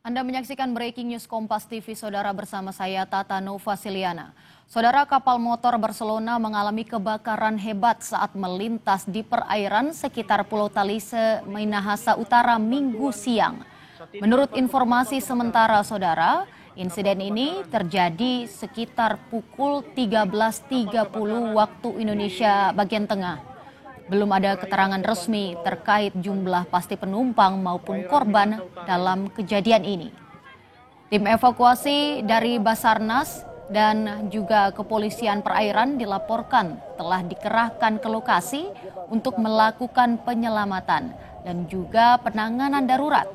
Anda menyaksikan Breaking News Kompas TV, Saudara, bersama saya Tata Nova Siliana. Saudara, kapal motor Barcelona mengalami kebakaran hebat saat melintas di perairan sekitar Pulau Talise, Minahasa Utara Minggu siang. Menurut informasi sementara, Saudara, insiden ini terjadi sekitar pukul 13.30 waktu Indonesia bagian tengah. Belum ada keterangan resmi terkait jumlah pasti penumpang maupun korban dalam kejadian ini. Tim evakuasi dari Basarnas dan juga kepolisian perairan dilaporkan telah dikerahkan ke lokasi untuk melakukan penyelamatan dan juga penanganan darurat.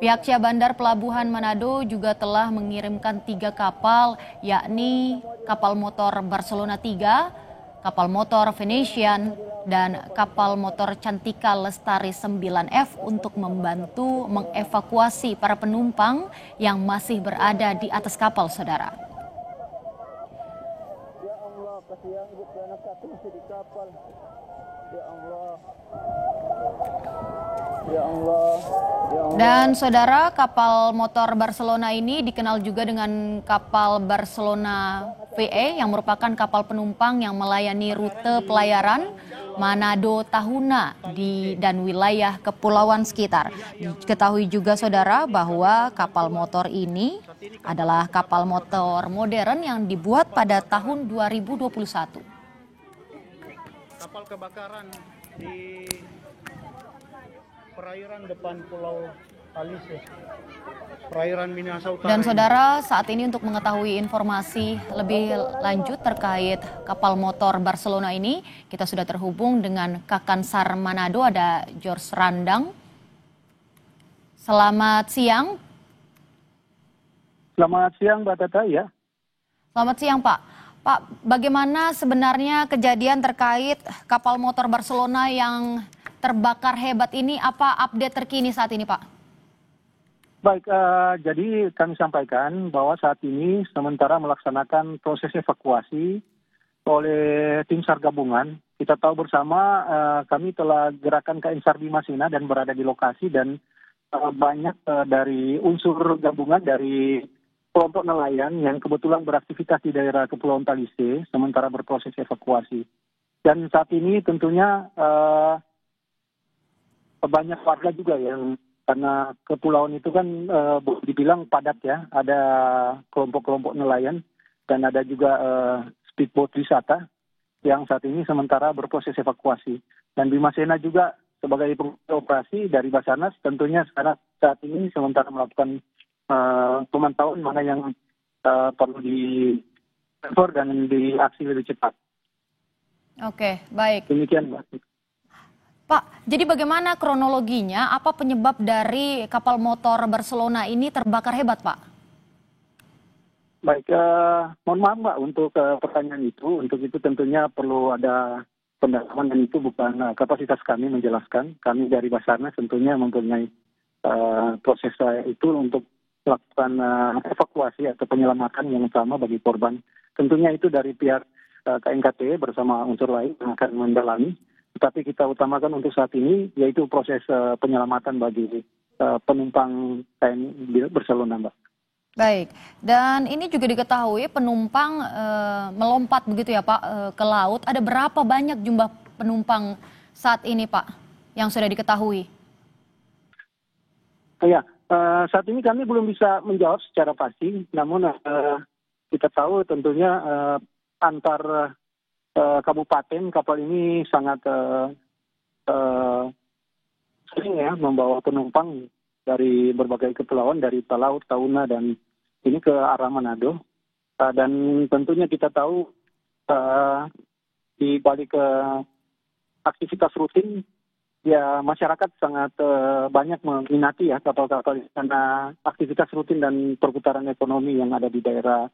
Pihak Syah Bandar Pelabuhan Manado juga telah mengirimkan 3 kapal, yakni kapal motor Barcelona 3, kapal motor Venetian, dan kapal motor Cantika Lestari 9F untuk membantu mengevakuasi para penumpang yang masih berada di atas kapal, Saudara. Ya Allah, kasihan ibu anak satu masih di kapal. Ya Allah. Ya Allah. Ya Allah. Dan Saudara, kapal motor Barcelona ini dikenal juga dengan kapal Barcelona VE yang merupakan kapal penumpang yang melayani rute pelayaran Manado Tahuna dan wilayah kepulauan sekitar. Diketahui juga, Saudara, bahwa kapal motor ini adalah kapal motor modern yang dibuat pada tahun 2021. Kapal kebakaran di perairan depan Pulau Talise, perairan Minahasa Utara. Dan Saudara, saat ini untuk mengetahui informasi lebih lanjut terkait kapal motor Barcelona ini, kita sudah terhubung dengan Kakansar Manado, ada George Randang. Selamat siang. Selamat siang, Mbak Tata, ya. Selamat siang, Pak. Pak, bagaimana sebenarnya kejadian terkait kapal motor Barcelona yang terbakar hebat ini? Apa update terkini saat ini, Pak? Baik, jadi kami sampaikan bahwa saat ini sementara melaksanakan proses evakuasi oleh tim SAR gabungan. Kita tahu bersama kami telah gerakan KN SAR Bima Sina dan berada di lokasi, dan banyak dari unsur gabungan dari kelompok nelayan yang kebetulan beraktivitas di daerah Kepulauan Talise sementara berproses evakuasi. Dan saat ini tentunya banyak warga juga yang, karena kepulauan itu kan dibilang padat ya, ada kelompok-kelompok nelayan dan ada juga speedboat wisata yang saat ini sementara berproses evakuasi. Dan Bima Sena juga sebagai operasi dari Basarnas tentunya saat ini sementara melakukan pemantauan mana yang perlu di-cover dan diaksi lebih cepat. Oke, baik. Demikian, Mbak. Pak, jadi bagaimana kronologinya? Apa penyebab dari kapal motor Barcelona ini terbakar hebat, Pak? Baik, mohon maaf, Mbak, untuk pertanyaan itu. Untuk itu tentunya perlu ada pendalaman, dan itu bukan kapasitas kami menjelaskan. Kami dari Basarnas tentunya mempunyai proses itu untuk melakukan evakuasi atau penyelamatan yang sama bagi korban. Tentunya itu dari pihak KNKT bersama unsur lain yang akan mendalami. Tetapi kita utamakan untuk saat ini yaitu proses penyelamatan bagi penumpang KN Barcelona, Mbak. Baik, dan ini juga diketahui penumpang melompat begitu ya, Pak, ke laut. Ada berapa banyak jumlah penumpang saat ini, Pak, yang sudah diketahui? Ya, saat ini kami belum bisa menjawab secara pasti. Namun kita tahu tentunya antar kabupaten kapal ini sangat sering ya membawa penumpang dari berbagai kepulauan, dari Talaut, Tahuna, dan ini ke arah Manado. Dan tentunya kita tahu di balik aktivitas rutin ya, masyarakat sangat banyak meminati ya kapal-kapal karena aktivitas rutin dan perputaran ekonomi yang ada di daerah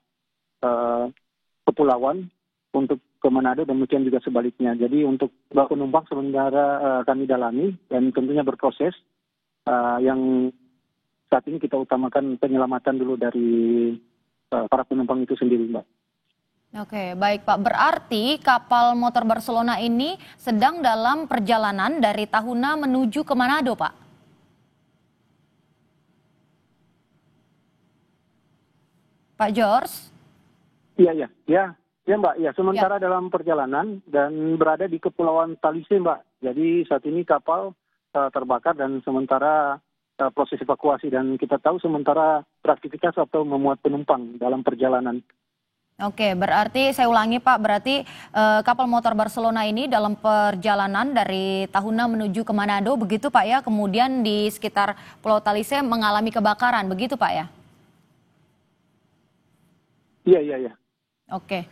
kepulauan untuk ke Manado, demikian juga sebaliknya. Jadi untuk penumpang sementara kami dalami dan tentunya berproses yang saat ini kita utamakan penyelamatan dulu dari para penumpang itu sendiri, Mbak. Oke, baik, Pak. Berarti kapal motor Barcelona ini sedang dalam perjalanan dari Tahuna menuju ke Manado, Pak? Pak George? Iya, iya, ya, ya Mbak. Ya, sementara dalam perjalanan dan berada di Kepulauan Talise, Mbak. Jadi saat ini kapal terbakar dan sementara proses evakuasi dan kita tahu sementara beraktivitas atau memuat penumpang dalam perjalanan. Oke, berarti saya ulangi Pak, berarti kapal motor Barcelona ini dalam perjalanan dari Tahuna menuju ke Manado, begitu Pak ya? Kemudian di sekitar Pulau Talise mengalami kebakaran, begitu Pak ya? Iya, iya, iya. Oke.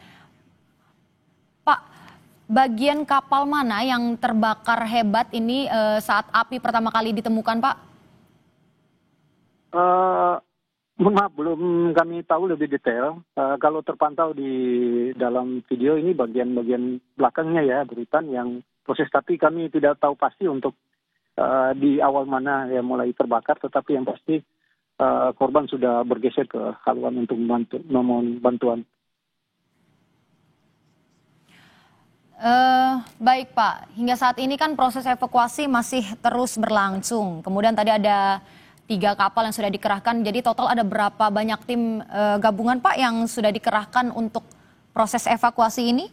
Pak, bagian kapal mana yang terbakar hebat ini saat api pertama kali ditemukan Pak? Mohon maaf, belum kami tahu lebih detail. Kalau terpantau di dalam video ini bagian-bagian belakangnya ya, beritan yang proses, tapi kami tidak tahu pasti untuk di awal mana ya mulai terbakar, tetapi yang pasti korban sudah bergeser ke haluan untuk memohon bantuan. Baik Pak, hingga saat ini kan proses evakuasi masih terus berlangsung. Kemudian tadi ada 3 kapal yang sudah dikerahkan, jadi total ada berapa banyak tim gabungan Pak yang sudah dikerahkan untuk proses evakuasi ini?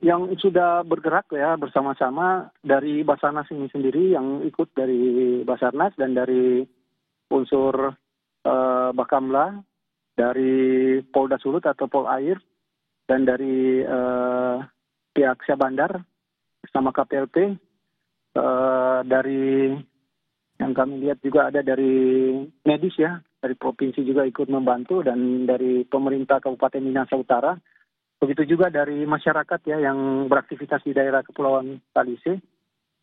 Yang sudah bergerak ya bersama-sama dari Basarnas ini sendiri, yang ikut dari Basarnas dan dari unsur Bakamla, dari Polda Sulut atau Polair, dan dari pihak Syah Bandar bersama KPLP, dari yang kami lihat juga ada dari medis ya, dari provinsi juga ikut membantu, dan dari pemerintah Kabupaten Minahasa Utara. Begitu juga dari masyarakat ya yang beraktivitas di daerah Kepulauan Talise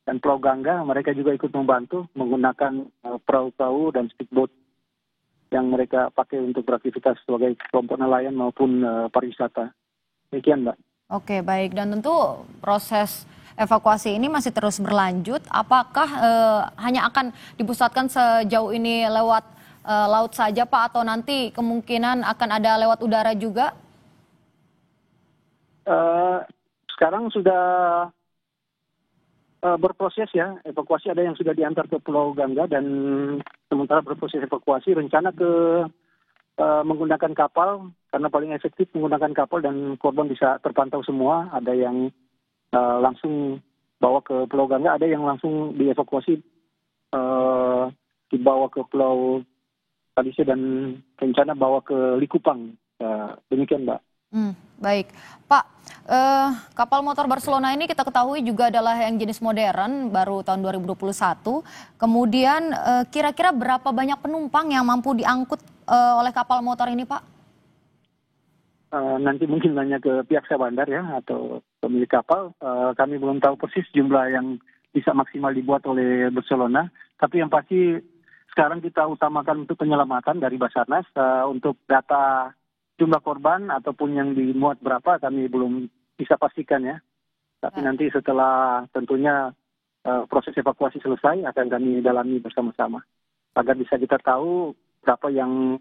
dan Pulau Gangga, mereka juga ikut membantu menggunakan perahu-perahu dan speedboat yang mereka pakai untuk beraktivitas sebagai kelompok nelayan maupun pariwisata. Demikian, Mbak. Oke, baik. Dan tentu proses evakuasi ini masih terus berlanjut. Apakah hanya akan dipusatkan sejauh ini lewat laut saja Pak, atau nanti kemungkinan akan ada lewat udara juga? Sekarang sudah berproses ya, evakuasi ada yang sudah diantar ke Pulau Gangga dan sementara berproses evakuasi, rencana ke menggunakan kapal, karena paling efektif menggunakan kapal dan korban bisa terpantau semua. Ada yang langsung bawa ke Pulau Gangga, ada yang langsung dievakuasi dibawa ke Pulau Talise dan rencana bawa ke Likupang. Demikian Mbak. Baik, Pak, kapal motor Barcelona ini kita ketahui juga adalah yang jenis modern, baru tahun 2021. Kemudian kira-kira berapa banyak penumpang yang mampu diangkut oleh kapal motor ini, Pak? Nanti mungkin nanya ke pihak Syah Bandar ya, atau pemilik kapal. Kami belum tahu persis jumlah yang bisa maksimal dibuat oleh Barcelona. Tapi yang pasti sekarang kita utamakan untuk penyelamatan dari Basarnas. Untuk data jumlah korban ataupun yang dimuat berapa kami belum bisa pastikan ya. Tapi nanti setelah tentunya proses evakuasi selesai akan kami dalami bersama-sama agar bisa kita tahu berapa yang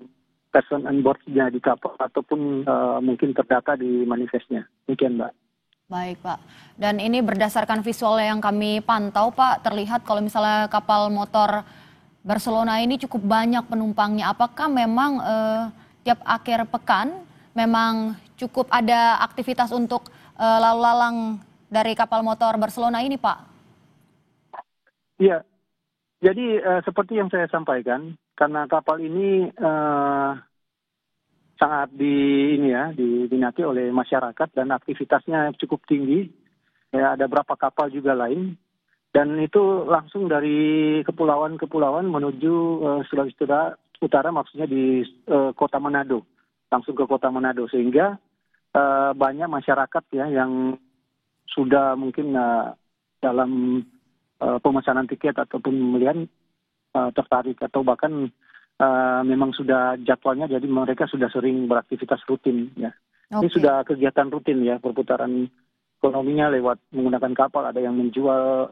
person on board-nya di kapal ataupun mungkin terdata di manifestnya. Demikian Mbak. Baik Pak, dan ini berdasarkan visual yang kami pantau Pak, terlihat kalau misalnya kapal motor Barcelona ini cukup banyak penumpangnya. Apakah memang tiap akhir pekan memang cukup ada aktivitas untuk lalu lalang dari kapal motor Barcelona ini Pak? Iya, jadi seperti yang saya sampaikan, karena kapal ini sangat diminati oleh masyarakat dan aktivitasnya cukup tinggi. Ya, ada berapa kapal juga lain, dan itu langsung dari kepulauan-kepulauan menuju Sulawesi Utara, maksudnya di kota Manado, langsung ke kota Manado, sehingga banyak masyarakat ya yang sudah mungkin dalam pemesanan tiket ataupun pembelian tertarik, atau bahkan memang sudah jadwalnya, jadi mereka sudah sering beraktivitas rutin ya. Ini sudah kegiatan rutin ya, perputaran ekonominya lewat menggunakan kapal. Ada yang menjual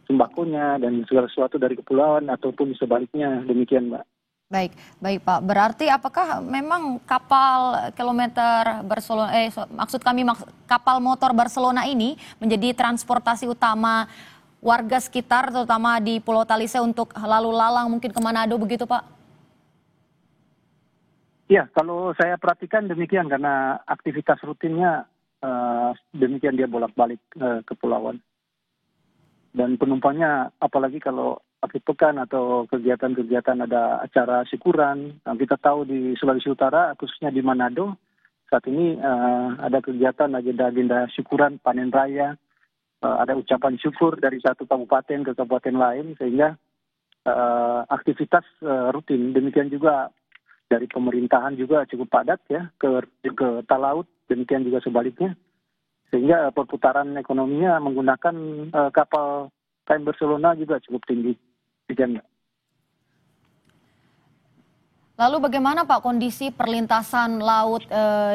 sembakonya dan segala sesuatu dari kepulauan ataupun sebaliknya, demikian Mbak. Baik Pak. Berarti apakah memang kapal kilometer Barcelona, kapal motor Barcelona ini menjadi transportasi utama warga sekitar, terutama di Pulau Talise untuk lalu lalang mungkin ke Manado begitu Pak? Ya, kalau saya perhatikan demikian karena aktivitas rutinnya demikian dia bolak-balik kepulauan. Dan penumpangnya apalagi kalau akhir pekan atau kegiatan-kegiatan ada acara syukuran. Nah, kita tahu di Sulawesi Utara, khususnya di Manado, saat ini ada kegiatan agenda-agenda syukuran, panen raya, ada ucapan syukur dari satu kabupaten ke kabupaten lain, sehingga aktivitas rutin. Demikian juga dari pemerintahan juga cukup padat ya ke Talaut, demikian juga sebaliknya. Sehingga perputaran ekonominya menggunakan kapal KM Barcelona juga cukup tinggi. Demikian. Lalu bagaimana Pak kondisi perlintasan laut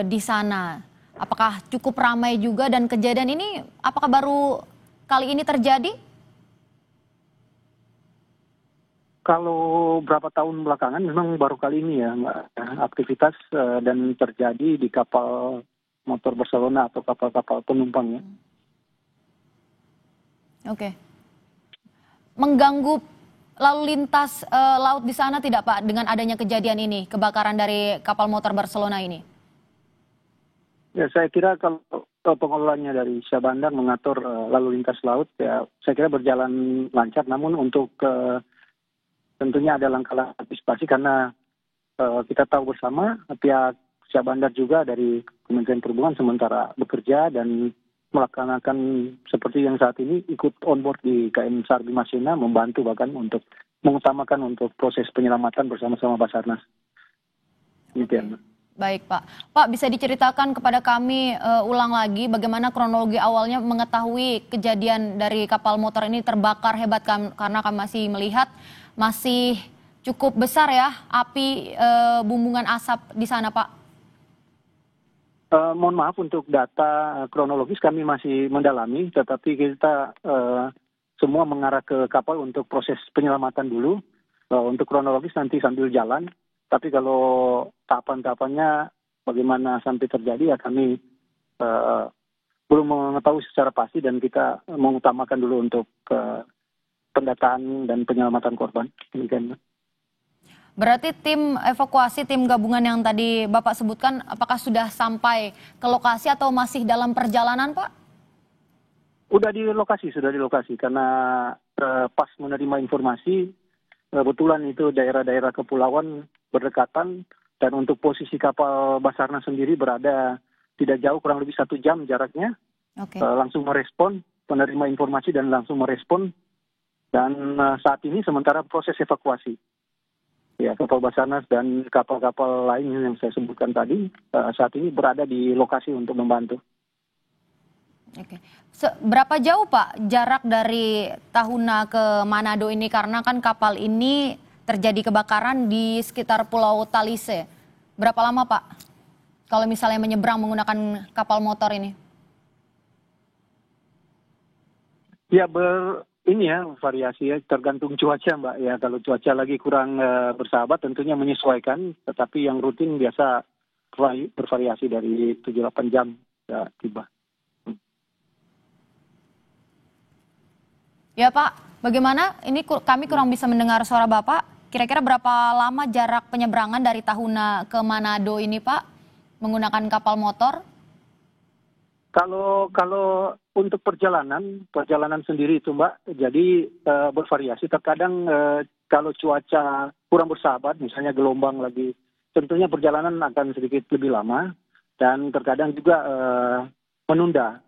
di sana? Apakah cukup ramai juga dan kejadian ini apakah baru kali ini terjadi? Kalau berapa tahun belakangan memang baru kali ini ya Mbak, aktivitas dan terjadi di kapal motor Barcelona atau kapal-kapal penumpang ya. Oke. Mengganggu lalu lintas laut di sana tidak Pak dengan adanya kejadian ini, kebakaran dari kapal motor Barcelona ini? Ya saya kira kalau pengelolanya dari Syah Bandar mengatur lalu lintas laut ya saya kira berjalan lancar, namun untuk tentunya ada langkah-langkah antisipasi karena kita tahu bersama pihak Syah Bandar juga dari Kementerian Perhubungan sementara bekerja dan melaksanakan seperti yang saat ini ikut on board di KM SAR Bhimasena, membantu bahkan untuk mengutamakan untuk proses penyelamatan bersama-sama Basarnas. Demikian. Baik Pak. Pak bisa diceritakan kepada kami ulang lagi bagaimana kronologi awalnya mengetahui kejadian dari kapal motor ini terbakar hebat karena kami masih melihat masih cukup besar ya api bumbungan asap di sana Pak. Mohon maaf untuk data kronologis kami masih mendalami, tetapi kita semua mengarah ke kapal untuk proses penyelamatan dulu. Untuk kronologis nanti sambil jalan. Tapi kalau tahapan-tahapannya bagaimana sampai terjadi ya kami belum mengetahui secara pasti dan kita mengutamakan dulu untuk pendataan dan penyelamatan korban. Demikian. Berarti tim evakuasi, tim gabungan yang tadi Bapak sebutkan apakah sudah sampai ke lokasi atau masih dalam perjalanan Pak? Sudah di lokasi karena pas menerima informasi kebetulan itu daerah-daerah kepulauan berdekatan dan untuk posisi kapal Basarnas sendiri berada tidak jauh, kurang lebih 1 jam jaraknya. Okay. Langsung merespon, penerima informasi dan langsung merespon dan saat ini sementara proses evakuasi. Ya, kapal Basarnas dan kapal-kapal lain yang saya sebutkan tadi saat ini berada di lokasi untuk membantu. Oke. Berapa jauh Pak jarak dari Tahuna ke Manado ini karena kan kapal ini terjadi kebakaran di sekitar Pulau Talise. Berapa lama Pak kalau misalnya menyeberang menggunakan kapal motor ini? Ya variasi ya, tergantung cuaca Mbak ya. Kalau cuaca lagi kurang bersahabat tentunya menyesuaikan, tetapi yang rutin biasa bervariasi dari 7-8 jam ya, tiba. Ya Pak, bagaimana? Ini kami kurang bisa mendengar suara Bapak. Kira-kira berapa lama jarak penyeberangan dari Tahuna ke Manado ini Pak menggunakan kapal motor? Kalau untuk perjalanan sendiri itu Mbak, jadi bervariasi. Terkadang kalau cuaca kurang bersahabat, misalnya gelombang lagi, tentunya perjalanan akan sedikit lebih lama dan terkadang juga menunda.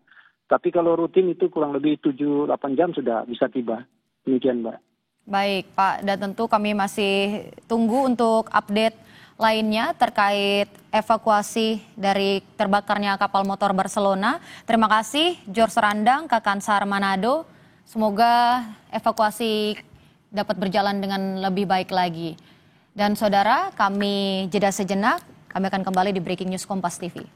Tapi kalau rutin itu kurang lebih 7-8 jam sudah bisa tiba. Demikian Mbak. Baik Pak, dan tentu kami masih tunggu untuk update lainnya terkait evakuasi dari terbakarnya kapal motor Barcelona. Terima kasih George Randang, Kakansar Manado. Semoga evakuasi dapat berjalan dengan lebih baik lagi. Dan saudara, kami jeda sejenak, kami akan kembali di Breaking News Kompas TV.